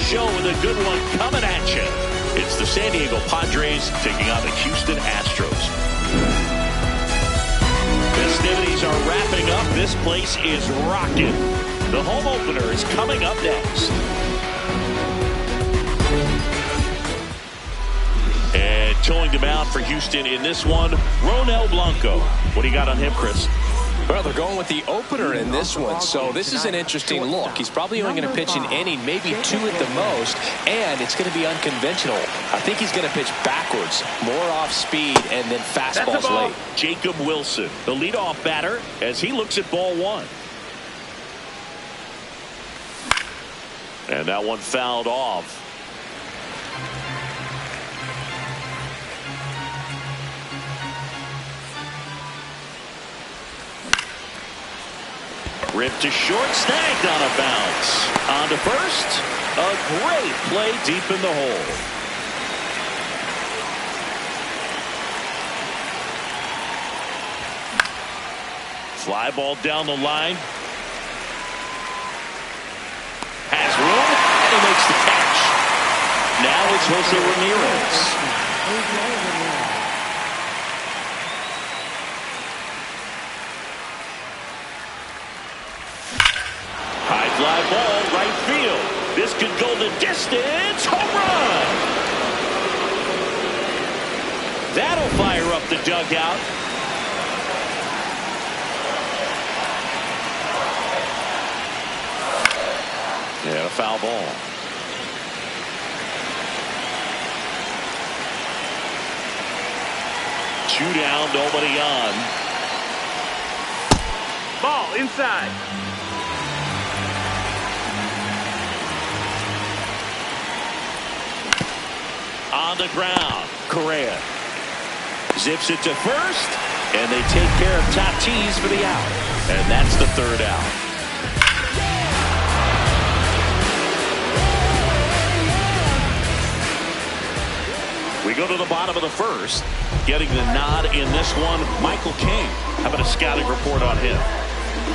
show with a good one coming at you. It's the San Diego Padres taking on the Houston Astros. Festivities are wrapping up. This place is rocking. The home opener is coming up next. And towing the mound for Houston in this one, Ronel Blanco. What do you got on him, Chris? Well, they're going with the opener in this one, so this is an interesting look. He's probably only going to pitch an inning, maybe 2 at the most, and it's going to be unconventional. I think he's going to pitch backwards, more off speed, and then fastballs late. Jacob Wilson, the leadoff batter, as he looks at ball 1. And that one fouled off. Ripped to short, snagged on a bounce. On to first. A great play deep in the hole. Fly ball down the line. Has room, and he makes the catch. Now it's Jose Ramirez. High fly ball, right field. This could go the distance. Home run! That'll fire up the dugout. Yeah, a foul ball. Two down, nobody on. Ball inside. On the ground, Correa zips it to first, and they take care of Tatis for the out. And that's the 3rd out. We go to the bottom of the 1st. Getting the nod in this one, Michael King. How about a scouting report on him?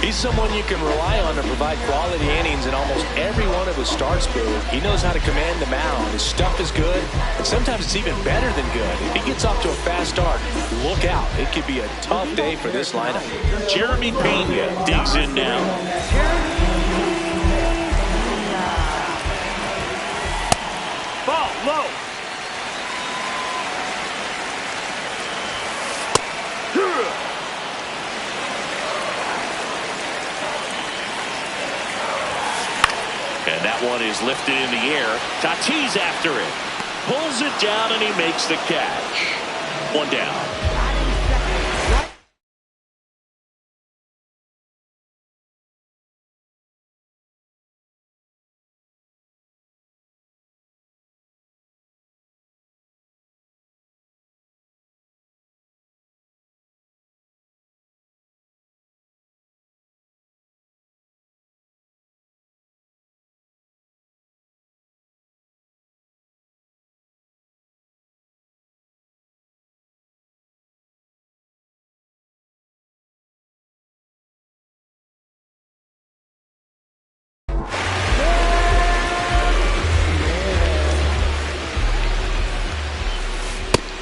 He's someone you can rely on to provide quality innings in almost every one of his starts, Boo. He knows how to command the mound. His stuff is good, and sometimes it's even better than good. If he gets off to a fast start, look out. It could be a tough day for this lineup. Jeremy Pena digs in now. Ball low. And that one is lifted in the air. Tatis after it. Pulls it down and he makes the catch. 1 down.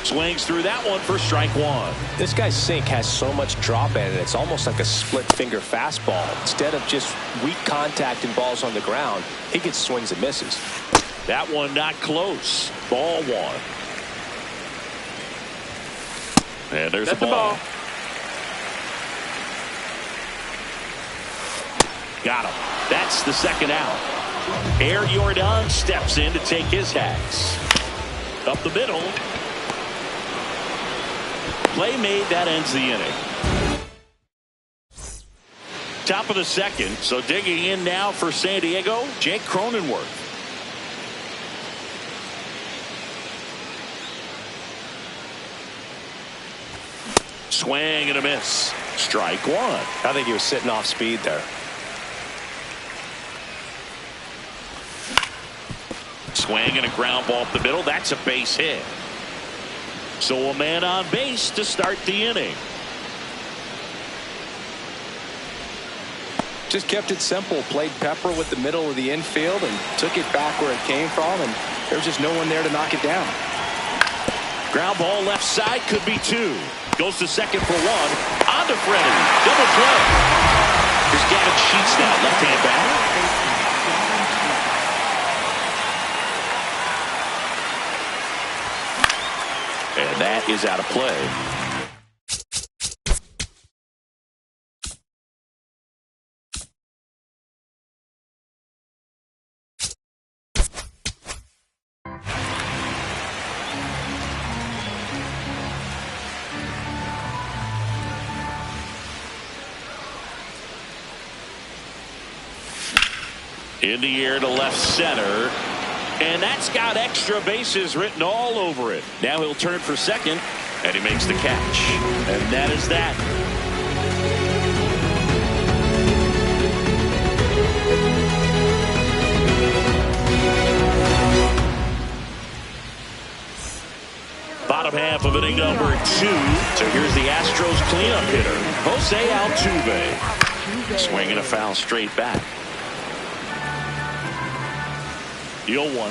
Swings through that one for strike 1. This guy's sink has so much drop in it. It's almost like a split finger fastball. Instead of just weak contact and balls on the ground, he gets swings and misses. That one not close. Ball 1. And there's the ball. Got him. That's the 2nd out. Air Jordan steps in to take his hacks. Up the middle. Play made, that ends the inning. Top of the 2nd, so digging in now for San Diego, Jake Cronenworth. Swing and a miss. Strike 1. I think he was sitting off speed there. Swing and a ground ball up the middle. That's a base hit. So a man on base to start the inning. Just kept it simple. Played pepper with the middle of the infield and took it back where it came from, and there was just no one there to knock it down. Ground ball left side, could be two. Goes to second for one. On to Freddie. Double play. Here's Gavin Sheets now, left-hand batter. And that is out of play. In the air to left center. And that's got extra bases written all over it. Now he'll turn for second, and he makes the catch. And that is that. Bottom half of inning number 2. So here's the Astros cleanup hitter, Jose Altuve. Swing and a foul straight back. The 0-1.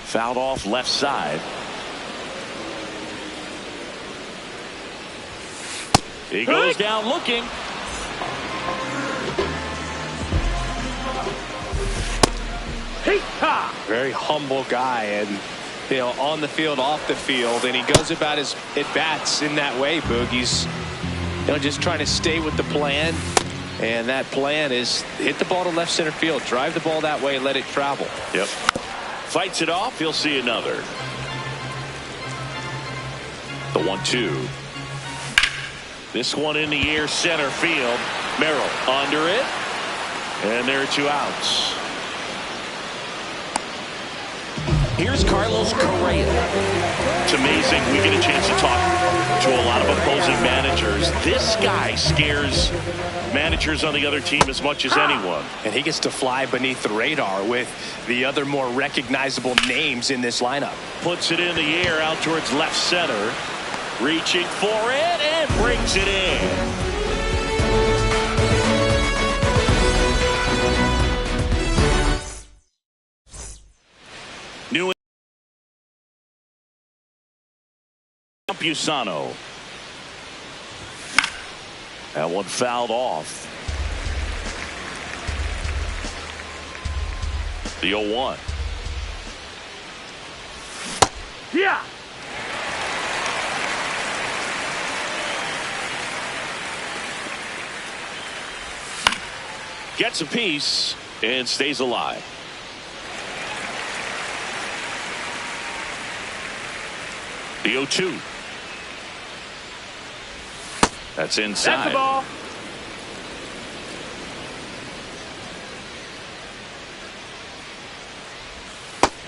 Fouled off left side. He goes down looking. Very humble guy, and on the field, off the field, and he goes about his at-bats in that way, Boog. He's just trying to stay with the plan. And that plan is hit the ball to left center field, drive the ball that way, let it travel. Yep. Fights it off. He'll see another. The 1-2. This one in the air, center field. Merrill under it. And there are 2 outs. Here's Carlos Correa. It's amazing. We get a chance to talk to a lot of opposing managers. This guy scares managers on the other team as much as anyone. And he gets to fly beneath the radar with the other more recognizable names in this lineup. Puts it in the air out towards left center. Reaching for it and brings it in. New Campusano. That one fouled off. The 0-1. Yeah. Gets a piece and stays alive. The 0-2. That's inside. That's the ball.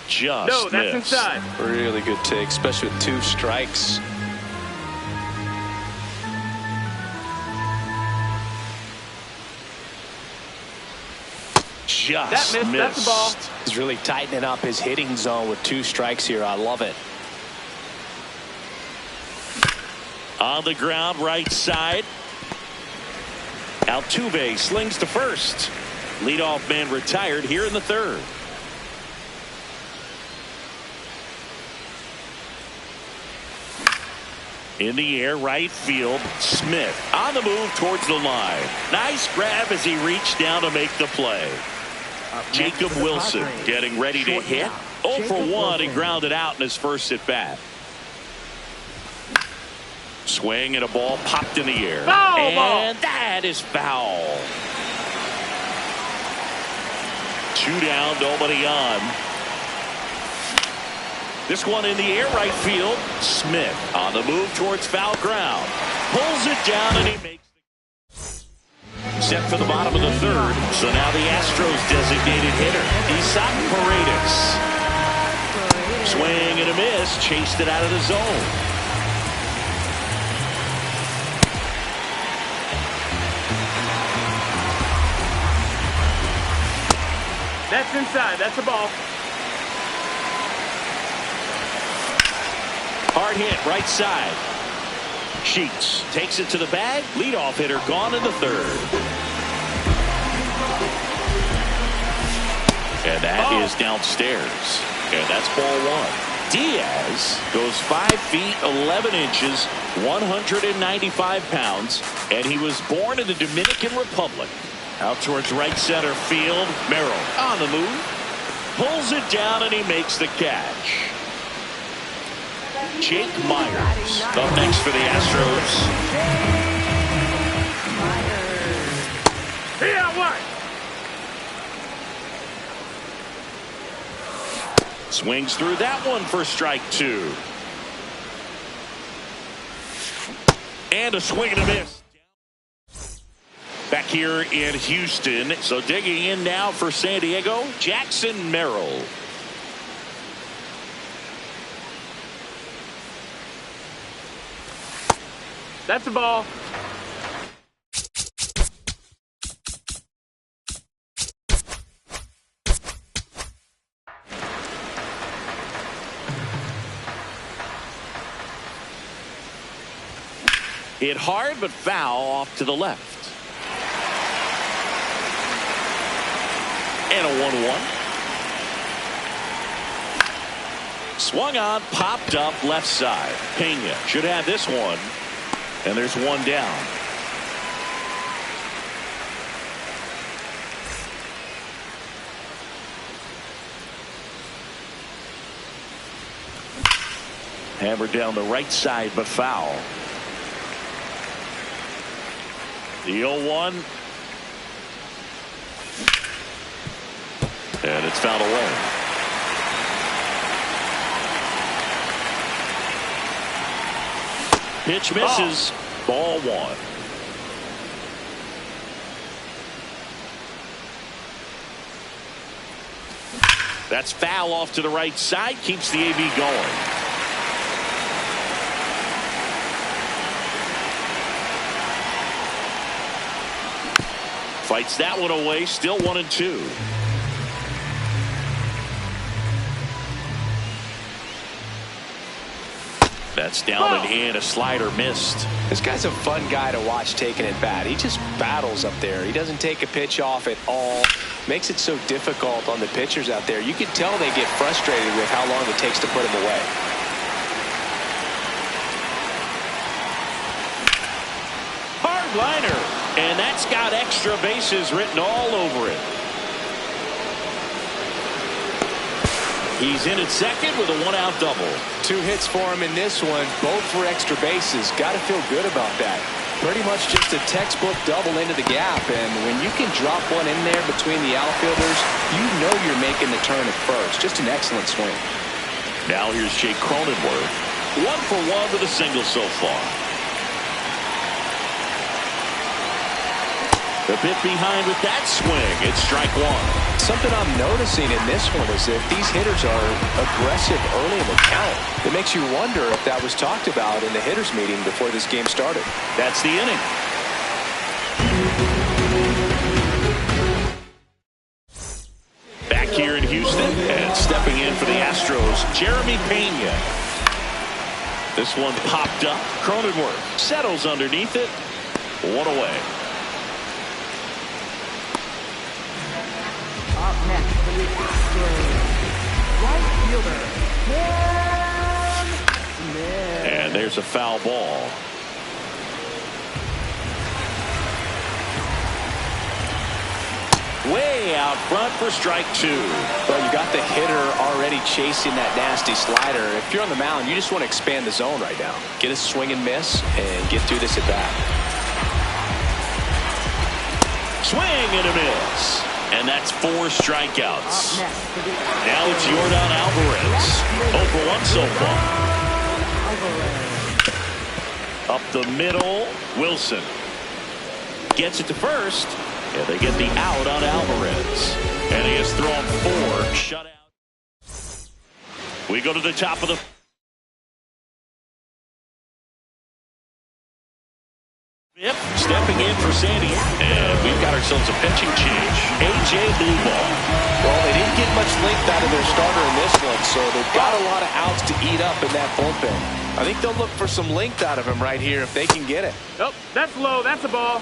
Just no, that's missed. inside. Really good take, especially with 2 strikes. Just that missed. That's the ball. He's really tightening up his hitting zone with 2 strikes here. I love it. On the ground, right side. Altuve slings to first. Leadoff man retired here in the 3rd. In the air, right field. Smith on the move towards the line. Nice grab as he reached down to make the play. Jacob Wilson getting ready to hit. 0 for 1. He grounded out in his first at bat. Swing and a ball popped in the air. And that is foul. 2 down, nobody on. This one in the air, right field. Smith on the move towards foul ground. Pulls it down and he makes it. Set for the bottom of the 3rd. So now the Astros designated hitter, Isaac Paredes. Swing and a miss. Chased it out of the zone. That's inside. That's a ball. Hard hit, right side. Sheets takes it to the bag. Leadoff hitter gone in the 3rd. And that is downstairs. And that's ball one. Diaz goes 5 feet 11 inches, 195 pounds, and he was born in the Dominican Republic. Out towards right center field. Merrill on the move. Pulls it down and he makes the catch. Jake Myers up next for the Astros. Yeah, what? Swings through that one for strike two. And a swing and a miss. Back here in Houston. So digging in now for San Diego, Jackson Merrill. That's a ball. Hit hard but foul off to the left. And a 1-1. Swung on, popped up left side. Pena should have this one. And there's one down. Hammered down the right side but foul. The 0-1. And it's fouled away. Pitch misses. Ball one. That's foul off to the right side. Keeps the AB going. Fights that one away. Still 1-2. That's down and in. A slider missed. This guy's a fun guy to watch taking at bat. He just battles up there. He doesn't take a pitch off at all. Makes it so difficult on the pitchers out there. You can tell they get frustrated with how long it takes to put him away. Hard liner. And that's got extra bases written all over it. He's in at second with a one-out double. 2 hits for him in this one, both for extra bases. Got to feel good about that. Pretty much just a textbook double into the gap, and when you can drop one in there between the outfielders, you know you're making the turn at first. Just an excellent swing. Now here's Jake Cronenworth. 1 for 1 with a single so far. A bit behind with that swing. It's strike one. Something I'm noticing in this one is that these hitters are aggressive early in the count. It makes you wonder if that was talked about in the hitters meeting before this game started. That's the inning. Back here in Houston and stepping in for the Astros, Jeremy Pena. This one popped up. Cronenworth settles underneath it. 1 away. Up next for the Astros, right fielder, Cam Smith. And there's a foul ball. Way out front for strike two. Well, you got the hitter already chasing that nasty slider. If you're on the mound, you just want to expand the zone right now. Get a swing and miss and get through this at bat. Swing and a miss. And that's 4 strikeouts. Now it's Yordan Alvarez. 0 for 1 so far. Up the middle, Wilson gets it to first, and they get the out on Alvarez. And he has thrown 4 shutouts. We go to the top of the fifth, stepping in for Sandy. And we've got ourselves a pitching change. A.J. Blueball. Well, they didn't get much length out of their starter in this one, so they've got a lot of outs to eat up in that bullpen. I think they'll look for some length out of him right here if they can get it. Oh, that's low. That's a ball.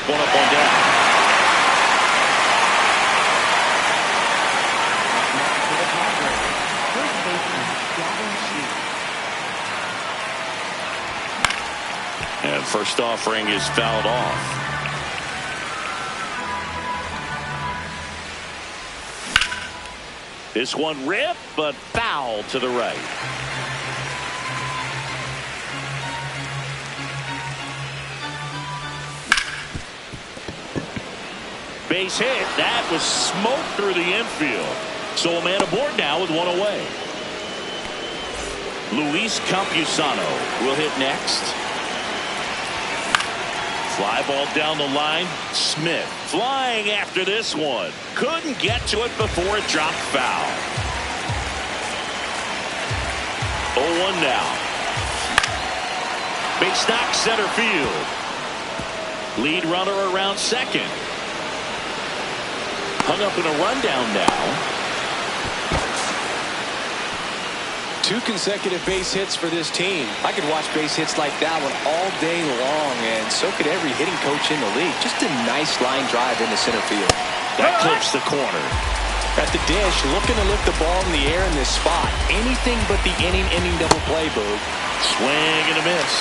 one up, one down. And first offering is fouled off. This one ripped, but foul to the right. Base hit. That was smoked through the infield. So a man aboard now with one away. Luis Campusano will hit next. Fly ball down the line. Smith flying after this one. Couldn't get to it before it dropped foul. 0-1 now. Base knock center field. Lead runner around second. Hung up in a rundown now. 2 consecutive base hits for this team. I could watch base hits like that one all day long, and so could every hitting coach in the league. Just a nice line drive into center field. That clips the corner. At the dish, looking to lift the ball in the air in this spot. Anything but the inning double play, Boog. Swing and a miss.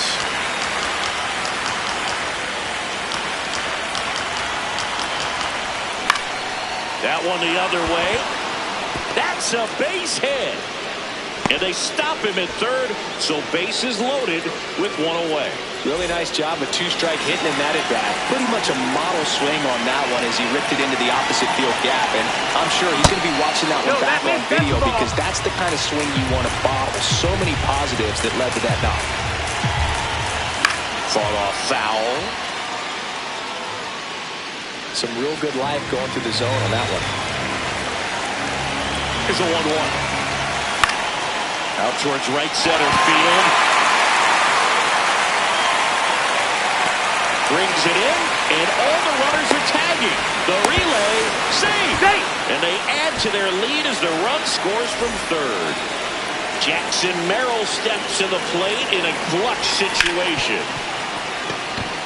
That one the other way. That's a base hit. And they stop him at third, so bases loaded with one away. Really nice job with 2-strike hitting in that at bat. Pretty much a model swing on that one as he ripped it into the opposite field gap. And I'm sure he's going to be watching that one back on video because that's the kind of swing you want to bottle. So many positives that led to that knock. Fought off foul. Some real good life going through the zone on that one. Here's a 1-1. Out towards right center field. Brings it in, and all the runners are tagging. The relay, save! And they add to their lead as the run scores from third. Jackson Merrill steps to the plate in a clutch situation.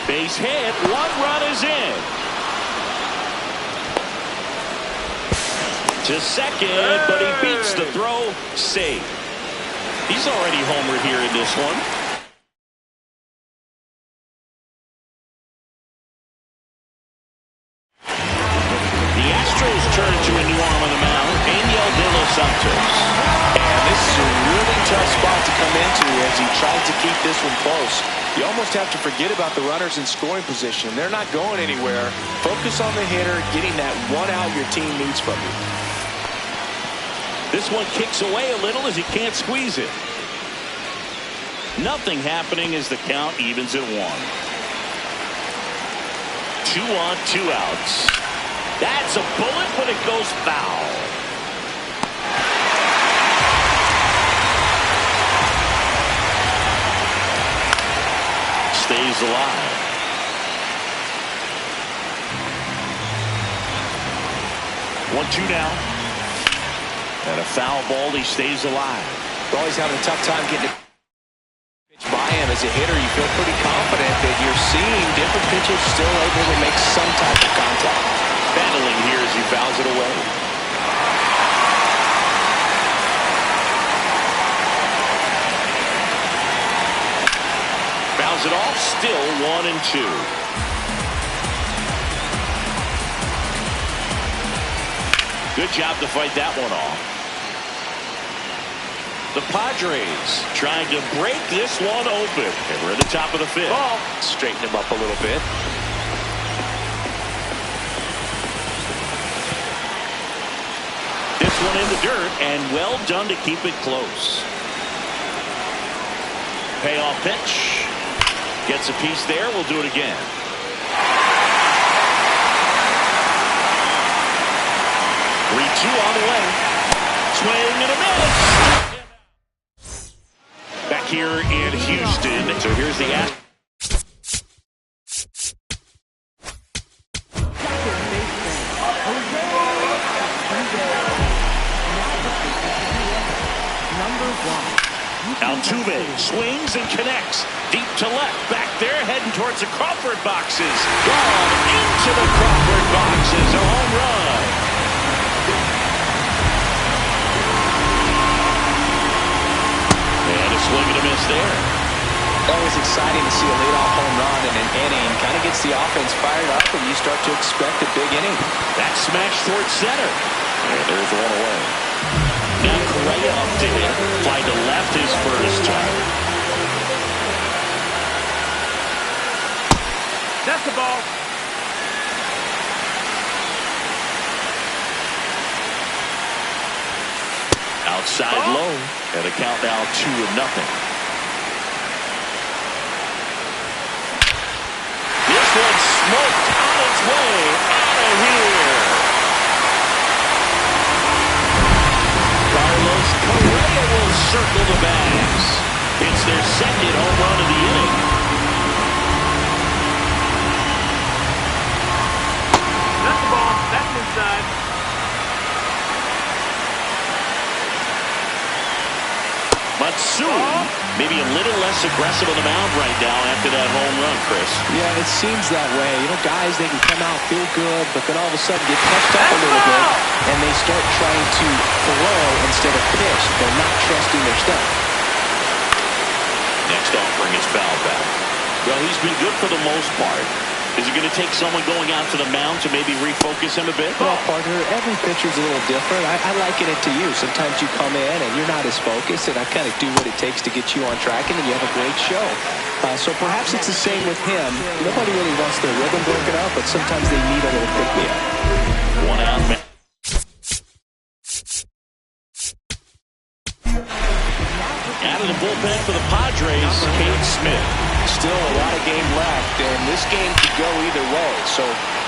Base hit, 1 run is in. To second, but he beats the throw, safe. He's already homered here in this one. The Astros turn to a new arm on the mound, Daniel De Los Santos. And this is a really tough spot to come into as he tries to keep this one close. You almost have to forget about the runners in scoring position. They're not going anywhere. Focus on the hitter, getting that one out your team needs from you. This one kicks away a little as he can't squeeze it. Nothing happening as the count evens at 1. 2 on, 2 outs. That's a bullet, but it goes foul. Stays alive. 1-2 now. And a foul ball, he stays alive. Always having a tough time getting it pitch by him. As a hitter, you feel pretty confident that you're seeing different pitchers still able to make some type of contact. Battling here as he fouls it away. Fouls it off, still 1-2. Good job to fight that one off. The Padres trying to break this one open. And we're at the top of the 5th. Ball. Straighten him up a little bit. This one in the dirt, and well done to keep it close. Payoff pitch. Gets a piece there. We'll do it again. Two on the way. Swing and a miss. Back here in Houston. So here's the ask. Altuve swings and connects. Deep to left. Back there, heading towards the Crawford boxes. Gone into the Crawford boxes. A home run. And a swing and a miss there. Always exciting to see a leadoff home run in an inning. Kind of gets the offense fired up, and you start to expect a big inning. That smash towards center. And there's one away. Now Correa up to hit. Fly to left his first time. That's the ball. Outside low. And a count now 2-0. This one smoked on its way out of here. Carlos Correa will circle the bags. It's their second home run of the inning. That's the ball. That's inside. Matsui, maybe a little less aggressive on the mound right now after that home run, Chris. Yeah, it seems that way. You know, guys, they can come out, feel good, but then all of a sudden get touched up a little bit, and they start trying to throw instead of pitch. They're not trusting their stuff. Next offering is foul back. Well, he's been good for the most part. Is it going to take someone going out to the mound to maybe refocus him a bit? Well, partner, every pitcher's a little different. I liken it to you. Sometimes you come in and you're not as focused, and I kind of do what it takes to get you on track, and then you have a great show. So perhaps it's the same with him. Nobody really wants their rhythm broken up, but sometimes they need a little pick-me-up. One out. Out of the bullpen for the Padres, Cade Smith. Still a lot of game left, and this game could go either way. So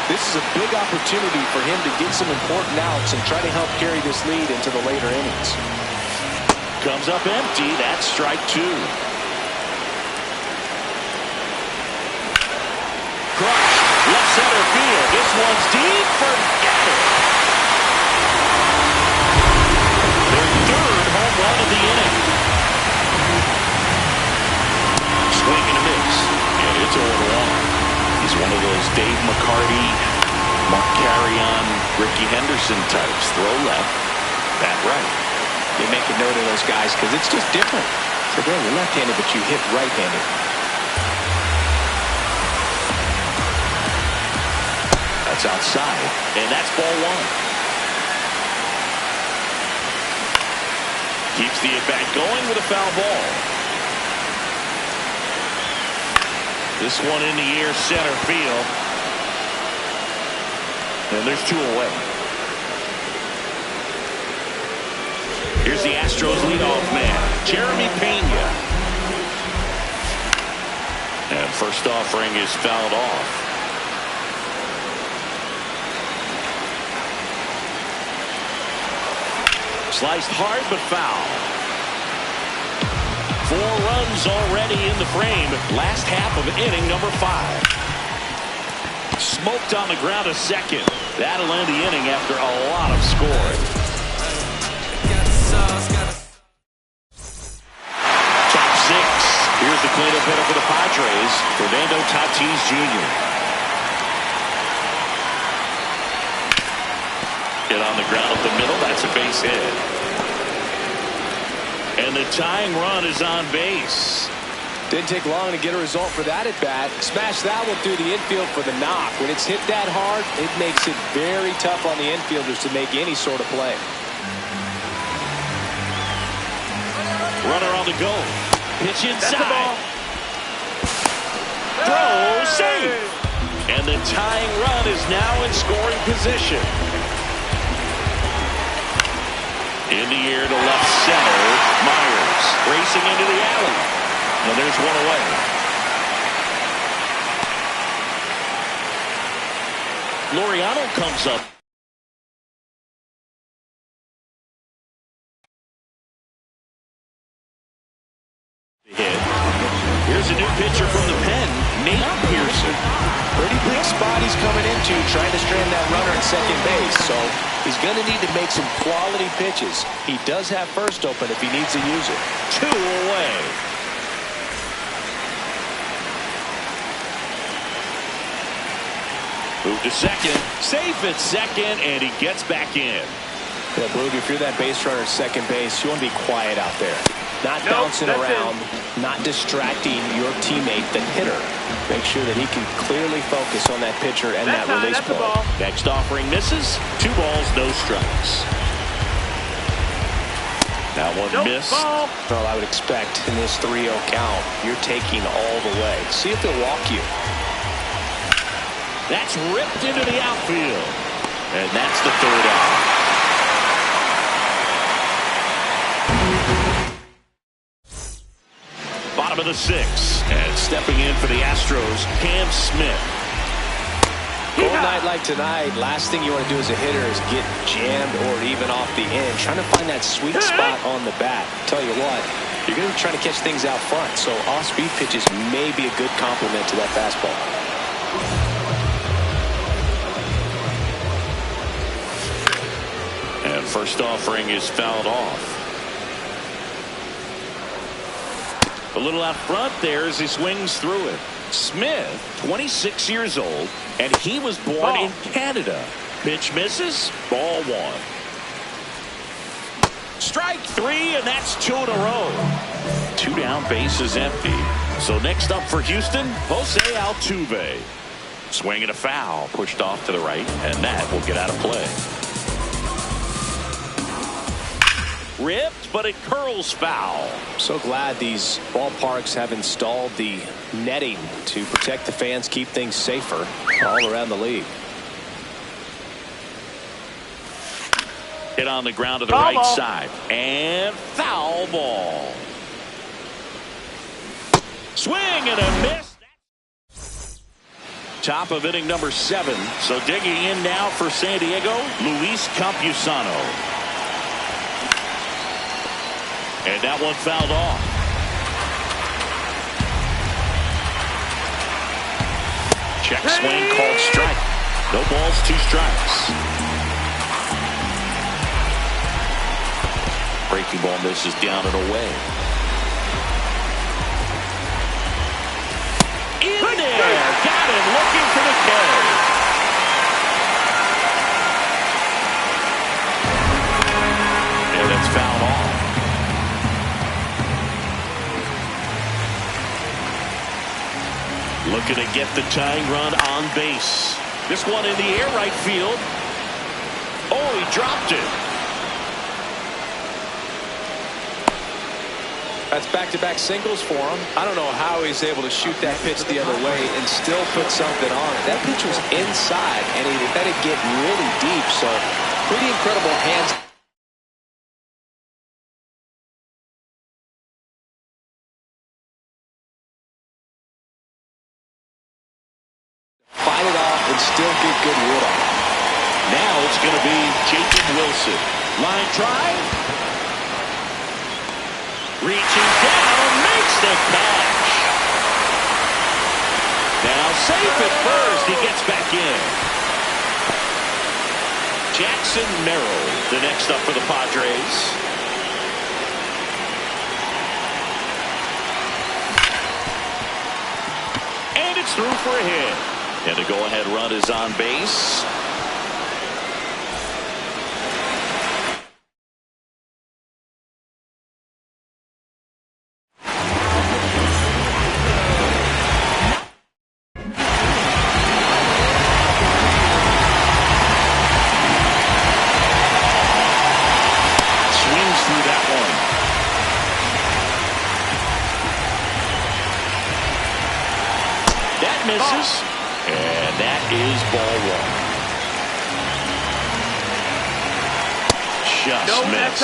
this is a big opportunity for him to get some important outs and try to help carry this lead into the later innings. Comes up empty. That's strike two. Crushed. Left center field. This one's deep. Forget it. Their third home run of the inning. Swing and a miss. And it's 0-1. He's one of those Dave McCarty, Mark Carrion, Ricky Henderson types. Throw left, bat right. They make a note of those guys because it's just different. So there, you're left-handed, but you hit right-handed. That's outside, and that's ball one. Keeps the at-bat going with a foul ball. This one in the air, center field. And there's two away. Here's the Astros leadoff man, Jeremy Pena. And first offering is fouled off. Sliced hard but foul. 4 runs already in the frame. Last half of inning number 5. Smoked on the ground a second. That'll end the inning after a lot of scoring. Top 6. Here's the cleanup hitter for the Padres, Fernando Tatis Jr. Hit on the ground up the middle. That's a base hit. And the tying run is on base. Didn't take long to get a result for that at bat. Smash that one through the infield for the knock. When it's hit that hard, it makes it very tough on the infielders to make any sort of play. Runner on the go. Pitch inside. Throw safe. And the tying run is now in scoring position. In the air to left center. Myers racing into the alley. And there's one away. Laureano comes up. Hit. Here's a new pitcher from the pen, Nate Pearson. Pretty big spot he's coming into, trying to strand that runner at second base. So he's going to need to make some quality pitches. He does have first open if he needs to use it. 2 away. Move to second. Safe at second, and he gets back in. Yeah, Boog, if you're that base runner at second base, you want to be quiet out there. Not bouncing around, not distracting your teammate, the hitter. Make sure that he can clearly focus on that pitcher and that release ball. Next offering misses. 2 balls, no strikes. That one missed. Well, I would expect in this 3-0 count, you're taking all the way. See if they'll walk you. That's ripped into the outfield. And that's the 3rd out. Bottom of the 6th, and stepping in for the Astros, Cam Smith. Cold night like tonight, last thing you want to do as a hitter is get jammed or even off the end. Trying to find that sweet spot on the bat. Tell you what, you're going to be trying to catch things out front, so off-speed pitches may be a good complement to that fastball. And first offering is fouled off. A little out front there as he swings through it. Smith, 26 years old, and he was born in Canada. Pitch misses, ball 1. Strike 3, and that's 2 in a row. 2 down, base is empty. So next up for Houston, Jose Altuve. Swing and a foul, pushed off to the right, and that will get out of play. Ripped, but it curls foul. So glad these ballparks have installed the netting to protect the fans, keep things safer all around the league. Hit on the ground to the right side. And foul ball. Swing and a miss. Top of inning number 7. So digging in now for San Diego, Luis Campusano. And that one fouled off. Check swing called strike. No balls, 2 strikes. Breaking ball misses down and away. In there. Got him looking for the K. And it's fouled off. Looking to get the tying run on base. This one in the air, right field. Oh, he dropped it. That's back-to-back singles for him. I don't know how he's able to shoot that pitch the other way and still put something on it. That pitch was inside, and he let it get really deep. So pretty incredible hands. Fight it off and still get good wood on it. Now it's going to be Jacob Wilson. Line drive. Reaching down, makes the catch. Now safe at first. He gets back in. Jackson Merrill, the next up for the Padres. And it's through for a hit. And the go-ahead run is on base. Swings through that one. That misses. And that is ball 1. Just missed.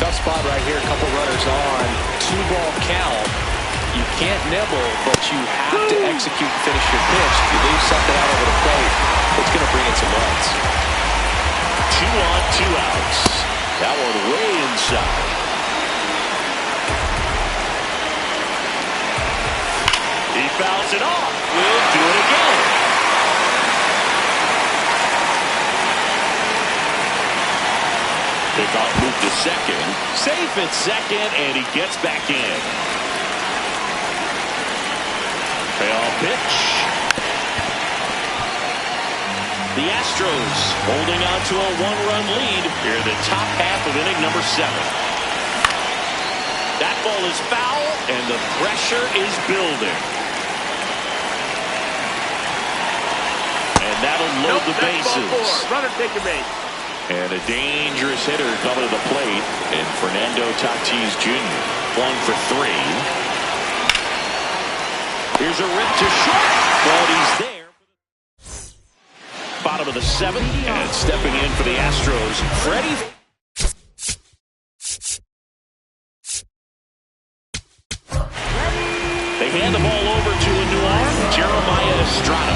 Tough spot right here. A couple runners on. 2-ball count. You can't nibble, but you have to execute and finish your pitch. If you leave something out over the plate, it's going to bring in some runs. 2 on, 2 outs. That one way inside. He fouls it off. We'll do it again. Pickoff move to second. Safe at second, and he gets back in. Payoff pitch. The Astros holding on to a one-run lead here in the top half of inning number 7. That ball is foul, and the pressure is building. And that'll load the bases. Runner take your base. And a dangerous hitter coming to the plate in Fernando Tatis Jr. 1 for 3. Here's a rip to short, but he's there. Bottom of the 7th, and stepping in for the Astros, Freddie. They hand the ball over to a new arm, Jeremiah Estrada.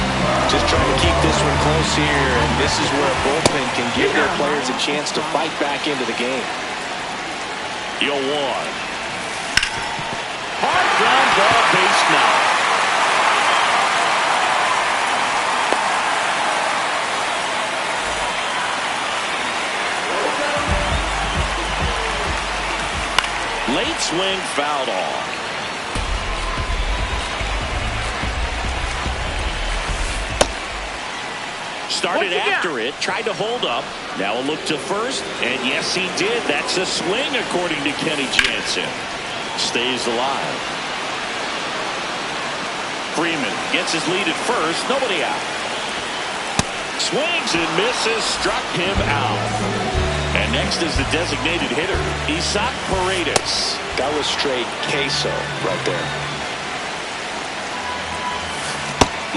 Just trying to keep this one close here, and this is where a bullpen can give their players a chance to fight back into the game. 0-1. Hard ground ball, base now. Late swing fouled off. Started after it, tried to hold up. Now a look to first, and yes, he did. That's a swing, according to Kenny Jansen. Stays alive. Freeman gets his lead at first. Nobody out. Swings and misses. Struck him out. And next is the designated hitter, Isaac Paredes. That was straight queso right there.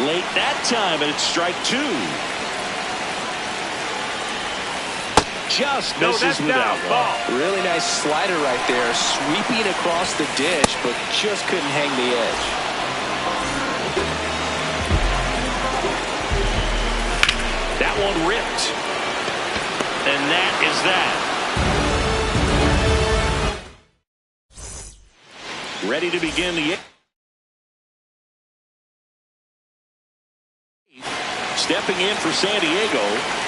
Late that time, and it's strike 2. Just misses with that one. Really nice slider right there, sweeping across the dish, but just couldn't hang the edge. That one ripped. And that is that. Ready to begin the 8th. Stepping in for San Diego,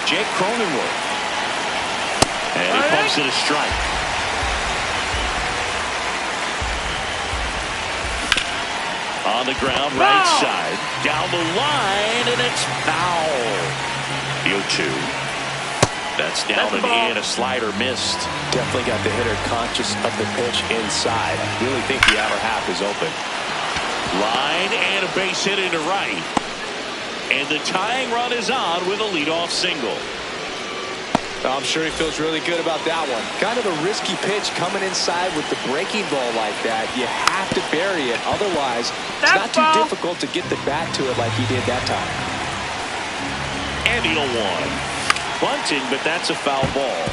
Jake Cronenworth. And he pumps it a strike. On the ground, right side. Down the line, and it's foul. The 0-2. That's down and in. A slider missed. Definitely got the hitter conscious of the pitch inside. Really think the outer half is open. Line and a base hit into right. And the tying run is on with a leadoff single. I'm sure he feels really good about that one. Kind of a risky pitch coming inside with the breaking ball like that. You have to bury it. Otherwise, it's not too difficult to get the bat to it like he did that time. And the 0-1. Bunting, but that's a foul ball.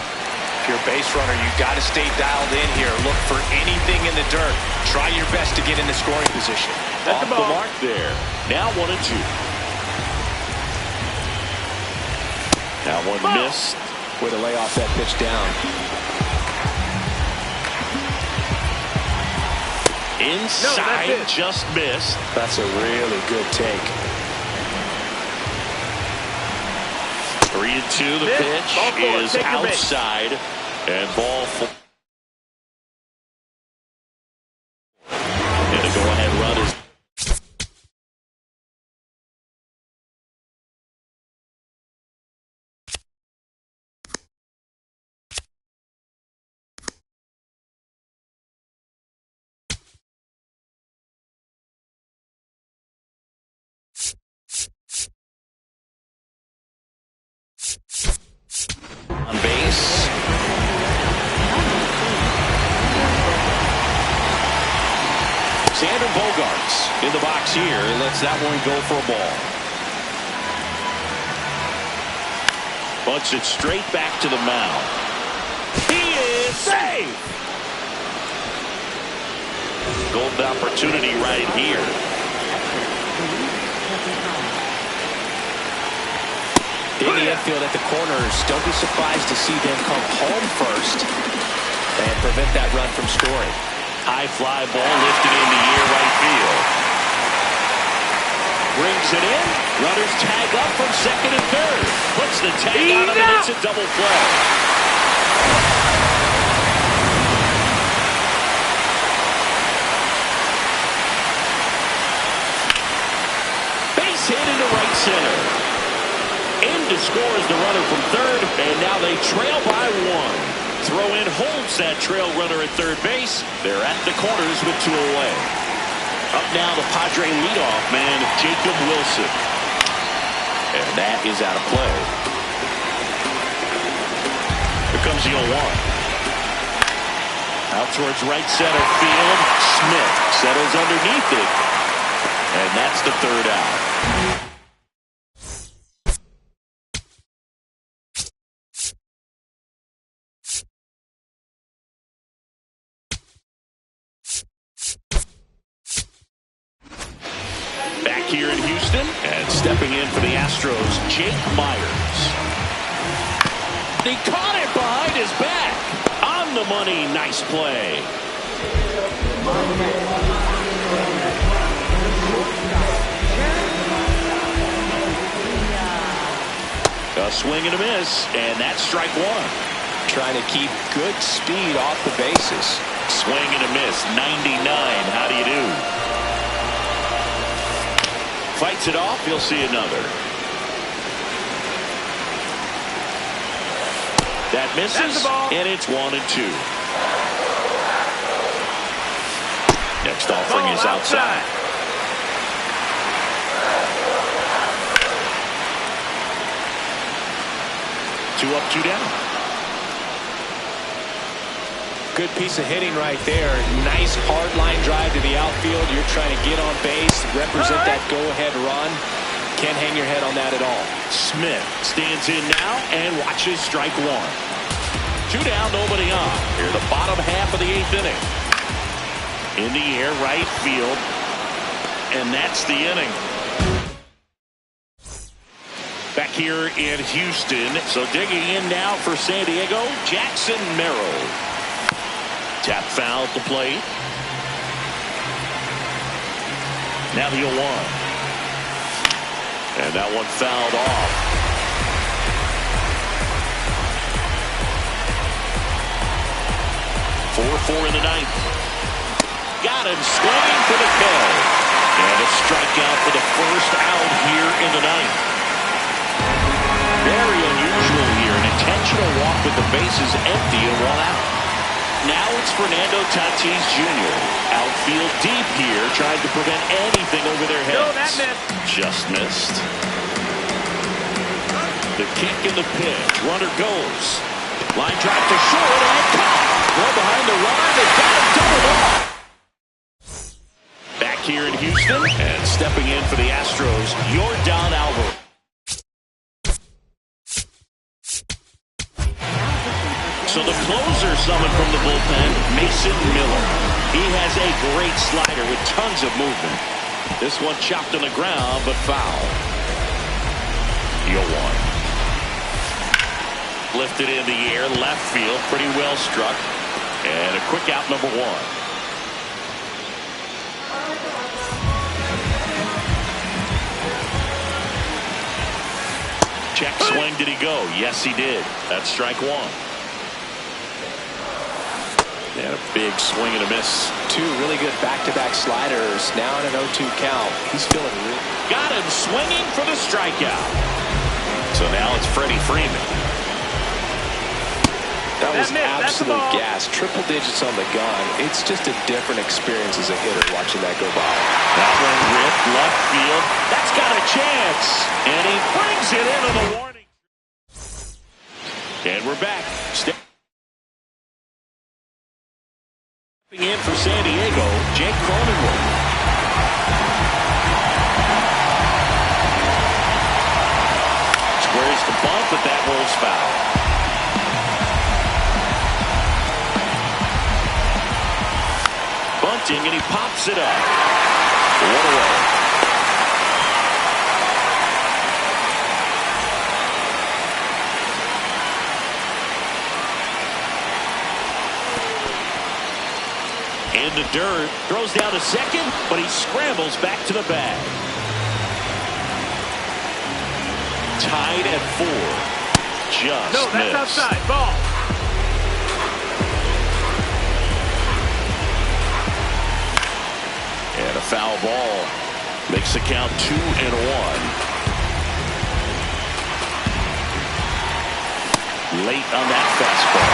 If you're a base runner, you've got to stay dialed in here. Look for anything in the dirt. Try your best to get in the scoring position. Off the mark there. Now 1-2. Now one missed. Way to lay off that pitch down. Inside, just missed. That's a really good take. 3-2. The pitch is outside, and ball 4. And the go-ahead run is. On base. Xander Bogaerts in the box here. Lets that one go for a ball. Bunts it straight back to the mound. He is safe. Golden opportunity right here. In the infield at the corners, don't be surprised to see them come home first and prevent that run from scoring. High fly ball lifted in the air right field. Brings it in. Runners tag up from second and third. Puts the tag on him, and it's a double play. Base hit into right center. In to score is the runner from third, and now they trail by one. Throw in holds that trail runner at third base. They're at the corners with two away. Up now the Padre leadoff man, Jacob Wilson. And that is out of play. Here comes the 0-1. Out towards right center field. Smith settles underneath it. And that's the third out. Back here in Houston, and stepping in for the Astros, Jake Myers. He caught it behind his back. On the money, nice play. A swing and a miss, and that's strike one. Trying to keep good speed off the bases. Swing and a miss, 99. How do you do? Fights it off, you'll see another. That misses, and it's 1-2. Next offering is outside. Two up, two down. Good piece of hitting right there. Nice hard line drive to the outfield. You're trying to get on base, represent that go-ahead run. Can't hang your head on that at all. Smith stands in now and watches strike one. Two down, nobody on. Here the bottom half of the eighth inning. In the air, right field. And that's the inning. Back here in Houston. So digging in now for San Diego, Jackson Merrill. Tap foul at the plate. Now the 0-1. And that one fouled off. 4-4 in the ninth. Got him swinging for the kill. And a strikeout for the first out here in the ninth. Very unusual here. An intentional walk with the bases empty and one out. Now it's Fernando Tatis Jr. Outfield deep here, trying to prevent anything over their heads. No, that missed. Just missed. The kick and the pitch. Runner goes. Line drive to short and caught. Throw behind the run. They got him doubled off. Back here in Houston and stepping in for the Astros, Yordan Alvarez. So the closer summoned from the bullpen, Mason Miller. He has a great slider with tons of movement. This one chopped on the ground, but foul. 0-1. Lifted in the air, left field, pretty well struck. And a quick out, number one. Check swing, did he go? Yes, he did. That's strike one. And a big swing and a miss. Two really good back-to-back sliders. Now in an 0-2 count. He's feeling real. Got him swinging for the strikeout. So now it's Freddie Freeman. That was absolute gas. Triple digits on the gun. It's just a different experience as a hitter watching that go by. That one ripped left field. That's got a chance. And he brings it into the warning. And we're back. In for San Diego, Jake Cronenworth. Squares the bunt, but that rolls foul. Bunting, and he pops it up. One away. In the dirt, throws down to second, but he scrambles back to the bag. Tied at 4. Just No, that's missed. outside. Ball. And a foul ball makes the count 2-1. Late on that fastball.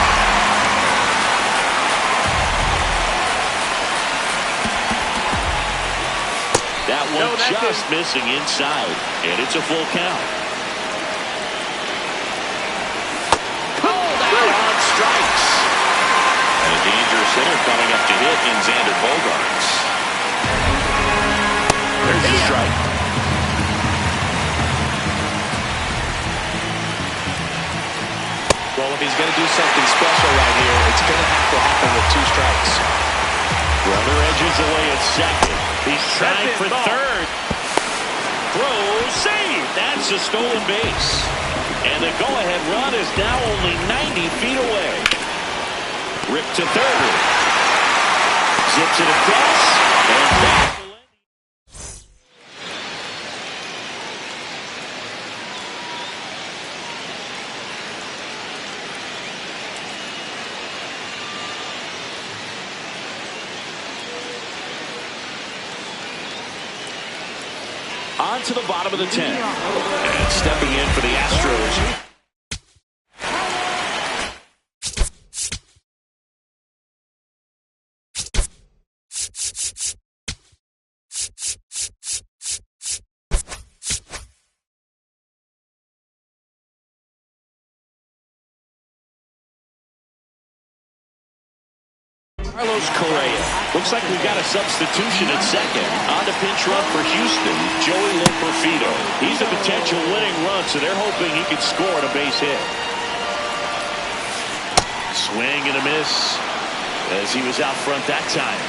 That one just missing inside, and it's a full count. Pulled out on strikes. And a dangerous hitter coming up to hit in Xander Bogaerts. There's a strike. Well, if he's going to do something special right here, it's going to have to happen with 2 strikes. Runner edges away at second. He's trying for third. Throw, save. That's a stolen base. And the go-ahead run is now only 90 feet away. Ripped to third. Zips it across. And back. On to the bottom of the 10th. And stepping in for the Astros. Carlos Correa. Looks like we've got a substitution at second. On the pinch run for Houston, Joey Loperfido. He's a potential winning run, so they're hoping he can score on a base hit. Swing and a miss as he was out front that time.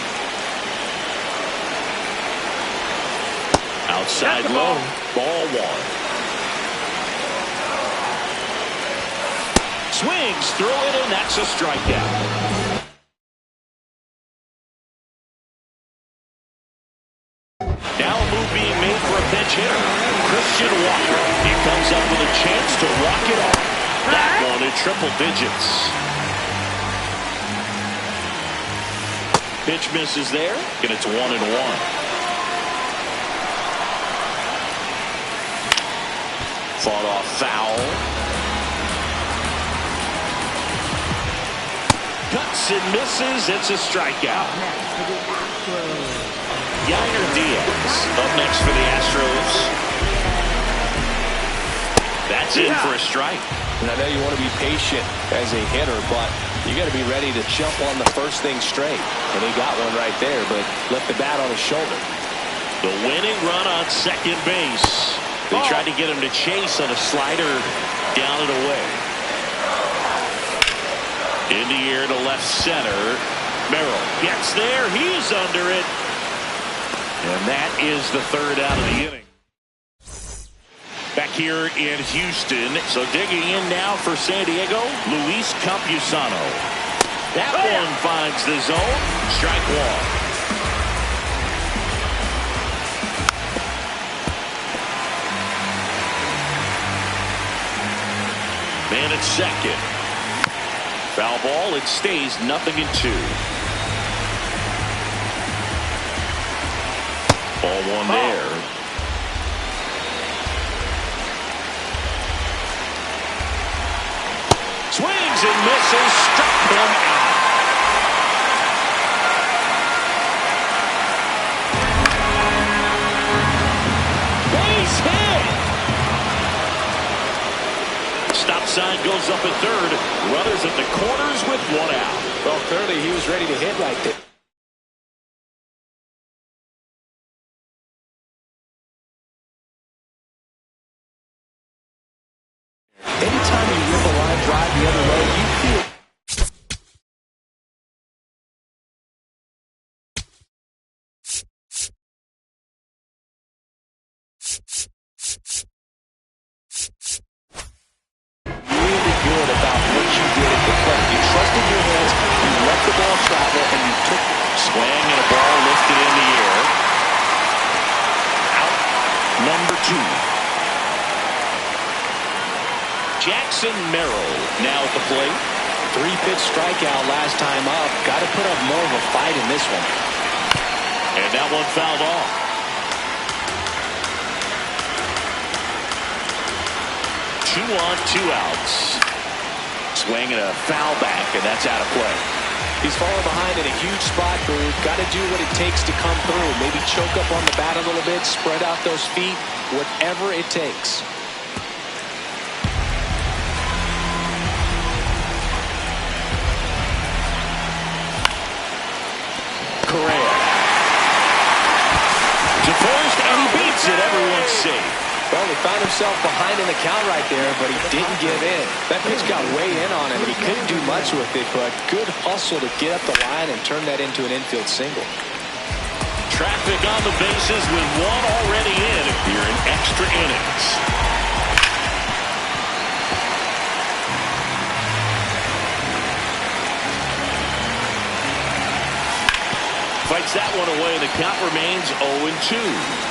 Outside low, ball 1. Swings through it, and that's a strikeout. Now a move being made for a pinch hitter. Christian Walker. He comes up with a chance to walk it off. That one in triple digits. Pitch misses there, and it's 1-1. Fought off foul. Cuts and misses. It's a strikeout. Yainer Diaz up next for the Astros. That's in for a strike. And I know you want to be patient as a hitter, but you got to be ready to jump on the first thing straight. And he got one right there, but left the bat on his shoulder. The winning run on second base. They tried to get him to chase on a slider down and away. In the air to left center. Merrill gets there. He's under it. And that is the third out of the inning. Back here in Houston. So digging in now for San Diego, Luis Campusano. That one finds the zone. Strike 1. Man at second. Foul ball. It stays 0-2. Ball 1 there. Swings and misses. Struck him out. Base hit. Stop sign goes up at third. Runners at the corners with 1 out. Well, clearly he was ready to hit right there. Anytime you rip a line drive the other way, you feel. Really good about what you did at the plate. You trusted your hands, you let the ball travel, and you took. Swing and a ball lifted in the air. Out number 2. Jackson Merrill now at the plate. 3-pitch strikeout last time up. Got to put up more of a fight in this one. And that one fouled off. Two on, 2 outs. Swing and a foul back, and that's out of play. He's falling behind in a huge spot, Booth. Got to do what it takes to come through. Maybe choke up on the bat a little bit, spread out those feet, whatever it takes. Correa. To first, and he beats it. Everyone's safe. Well, he found himself behind in the count right there, but he didn't give in. That pitch got way in on him, and he couldn't do much with it, but good hustle to get up the line and turn that into an infield single. Traffic on the bases with one already in here in extra innings. Fights that one away, and the count remains 0-2.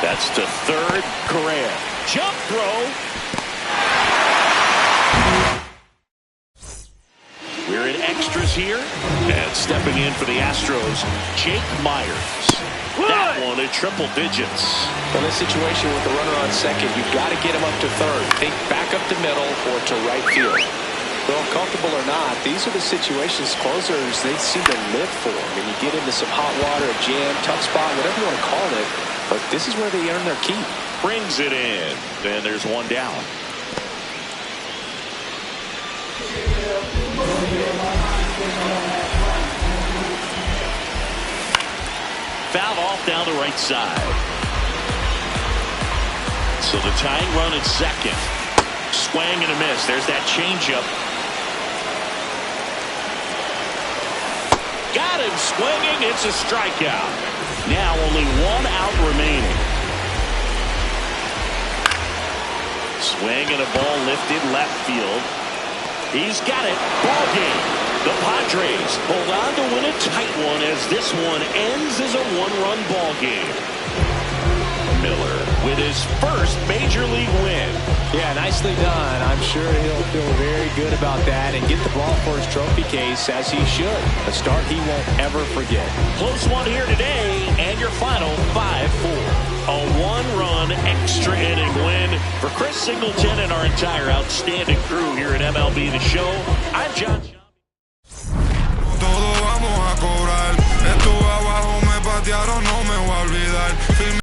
That's to third. Correa. Jump throw. We're in extras here. And stepping in for the Astros, Jake Myers. That one at triple digits. In this situation with the runner on second, you've got to get him up to third. Think back up the middle or to right field. Well, comfortable or not, these are the situations closers they seem to live for. I mean, you get into some hot water, a jam, tough spot, whatever you want to call it. But this is where they earn their keep. Brings it in. Then there's one down. Fouled off down the right side. So the tying run at second. Swing and a miss. There's that changeup. Got him swinging. It's a strikeout. Now only 1 out remaining. Swing and a ball lifted left field. He's got it. Ball game. The Padres hold on to win a tight one as this one ends as a 1-run ball game. Miller with his first major league win. Yeah, nicely done. I'm sure he'll feel very good about that and get the ball for his trophy case as he should. A start he won't ever forget. Close one here today, and your final 5-4. A 1-run extra inning win for Chris Singleton and our entire outstanding crew here at MLB The Show. I'm John. Todo vamos a cobrar. Estuve abajo, me patearon, no me